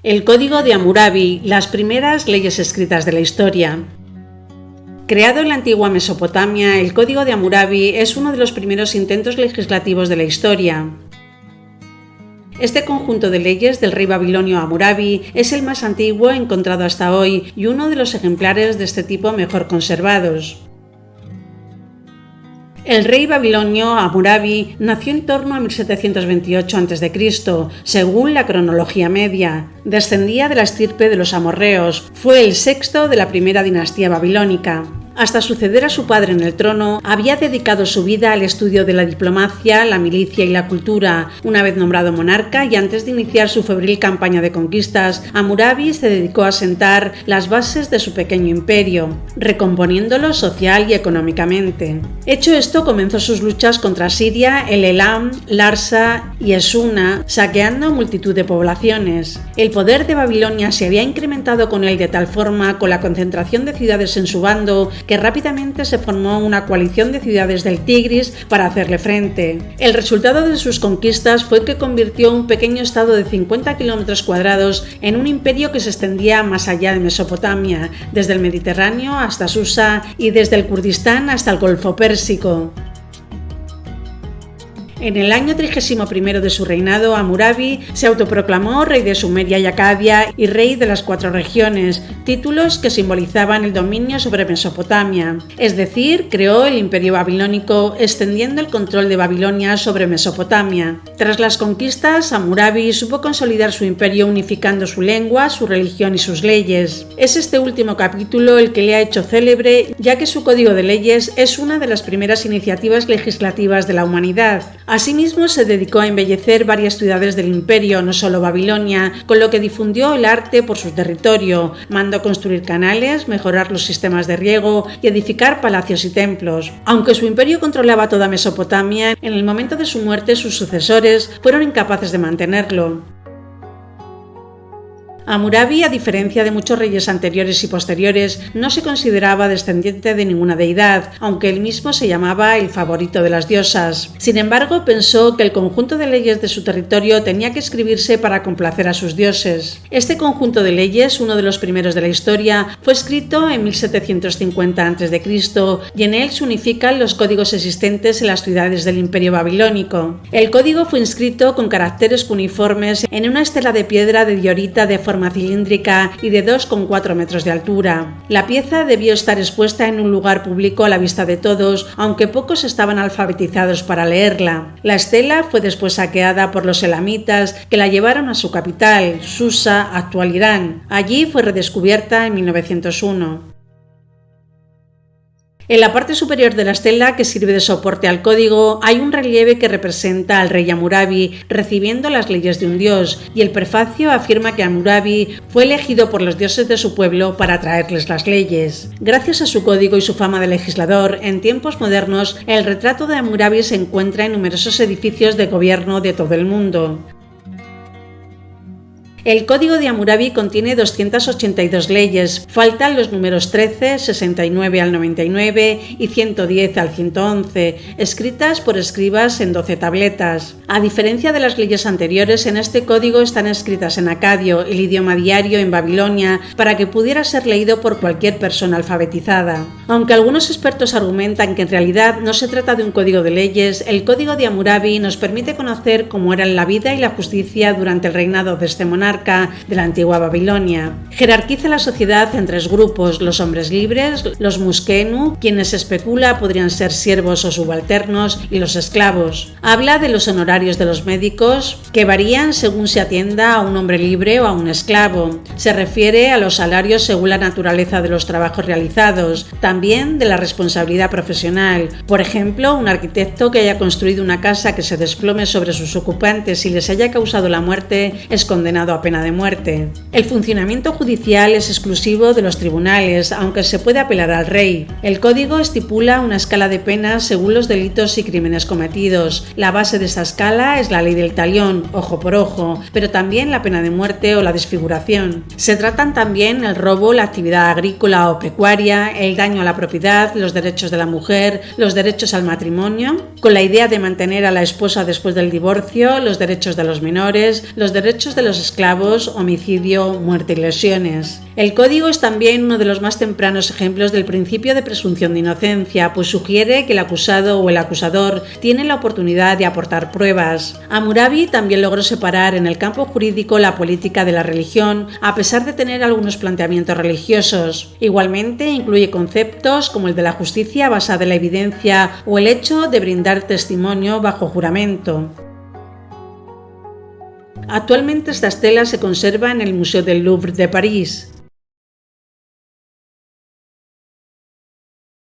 El Código de Hammurabi, las primeras leyes escritas de la historia. Creado en la antigua Mesopotamia, el Código de Hammurabi es uno de los primeros intentos legislativos de la historia. Este conjunto de leyes del rey babilonio Hammurabi es el más antiguo encontrado hasta hoy y uno de los ejemplares de este tipo mejor conservados. El rey babilonio Hammurabi nació en torno a 1728 a.C., según la cronología media. Descendía de la estirpe de los amorreos, fue el sexto de la primera dinastía babilónica. Hasta suceder a su padre en el trono, había dedicado su vida al estudio de la diplomacia, la milicia y la cultura. Una vez nombrado monarca y antes de iniciar su febril campaña de conquistas, Hammurabi se dedicó a sentar las bases de su pequeño imperio, recomponiéndolo social y económicamente. Hecho esto, comenzó sus luchas contra Siria, el Elam, Larsa y Esuna, saqueando multitud de poblaciones. El poder de Babilonia se había incrementado con él de tal forma, con la concentración de ciudades en su bando, que rápidamente se formó una coalición de ciudades del Tigris para hacerle frente. El resultado de sus conquistas fue que convirtió un pequeño estado de 50 kilómetros cuadrados en un imperio que se extendía más allá de Mesopotamia, desde el Mediterráneo hasta Susa y desde el Kurdistán hasta el Golfo Pérsico. En el año 31 de su reinado, Hammurabi se autoproclamó rey de Sumeria y Acadia y rey de las 4 regiones, títulos que simbolizaban el dominio sobre Mesopotamia. Es decir, creó el imperio babilónico, extendiendo el control de Babilonia sobre Mesopotamia. Tras las conquistas, Hammurabi supo consolidar su imperio unificando su lengua, su religión y sus leyes. Es este último capítulo el que le ha hecho célebre, ya que su código de leyes es una de las primeras iniciativas legislativas de la humanidad. Asimismo, se dedicó a embellecer varias ciudades del imperio, no solo Babilonia, con lo que difundió el arte por su territorio, mandó construir canales, mejorar los sistemas de riego y edificar palacios y templos. Aunque su imperio controlaba toda Mesopotamia, en el momento de su muerte sus sucesores fueron incapaces de mantenerlo. Hammurabi, a diferencia de muchos reyes anteriores y posteriores, no se consideraba descendiente de ninguna deidad, aunque él mismo se llamaba el favorito de las diosas. Sin embargo, pensó que el conjunto de leyes de su territorio tenía que escribirse para complacer a sus dioses. Este conjunto de leyes, uno de los primeros de la historia, fue escrito en 1750 a.C. y en él se unifican los códigos existentes en las ciudades del imperio babilónico. El código fue inscrito con caracteres cuneiformes en una estela de piedra de diorita de forma cilíndrica y de 2,4 metros de altura. La pieza debió estar expuesta en un lugar público a la vista de todos, aunque pocos estaban alfabetizados para leerla. La estela fue después saqueada por los elamitas, que la llevaron a su capital, Susa, actual Irán. Allí fue redescubierta en 1901. En la parte superior de la estela, que sirve de soporte al código, hay un relieve que representa al rey Hammurabi recibiendo las leyes de un dios, y el prefacio afirma que Hammurabi fue elegido por los dioses de su pueblo para traerles las leyes. Gracias a su código y su fama de legislador, en tiempos modernos, el retrato de Hammurabi se encuentra en numerosos edificios de gobierno de todo el mundo. El Código de Hammurabi contiene 282 leyes, faltan los números 13, 69 al 99 y 110 al 111, escritas por escribas en 12 tabletas. A diferencia de las leyes anteriores, en este código están escritas en acadio, el idioma diario en Babilonia, para que pudiera ser leído por cualquier persona alfabetizada. Aunque algunos expertos argumentan que en realidad no se trata de un código de leyes, el Código de Hammurabi nos permite conocer cómo eran la vida y la justicia durante el reinado de este monarca de la antigua Babilonia. Jerarquiza la sociedad en 3 grupos: los hombres libres, los muskenu, quienes se especula podrían ser siervos o subalternos, y los esclavos. Habla de los honorarios de los médicos, que varían según se atienda a un hombre libre o a un esclavo. Se refiere a los salarios según la naturaleza de los trabajos realizados, también de la responsabilidad profesional. Por ejemplo, un arquitecto que haya construido una casa que se desplome sobre sus ocupantes y les haya causado la muerte es condenado a pena de muerte. El funcionamiento judicial es exclusivo de los tribunales, aunque se puede apelar al rey. El código estipula una escala de penas según los delitos y crímenes cometidos. La base de esta escala es la ley del talión, ojo por ojo, pero también la pena de muerte o la desfiguración. Se tratan también el robo, la actividad agrícola o pecuaria, el daño a la propiedad, los derechos de la mujer, los derechos al matrimonio, con la idea de mantener a la esposa después del divorcio, los derechos de los menores, los derechos de los esclavos agravos, homicidio, muerte y lesiones. El Código es también uno de los más tempranos ejemplos del principio de presunción de inocencia, pues sugiere que el acusado o el acusador tiene la oportunidad de aportar pruebas. Hammurabi también logró separar en el campo jurídico la política de la religión, a pesar de tener algunos planteamientos religiosos. Igualmente incluye conceptos como el de la justicia basada en la evidencia o el hecho de brindar testimonio bajo juramento. Actualmente esta estela se conserva en el Museo del Louvre de París.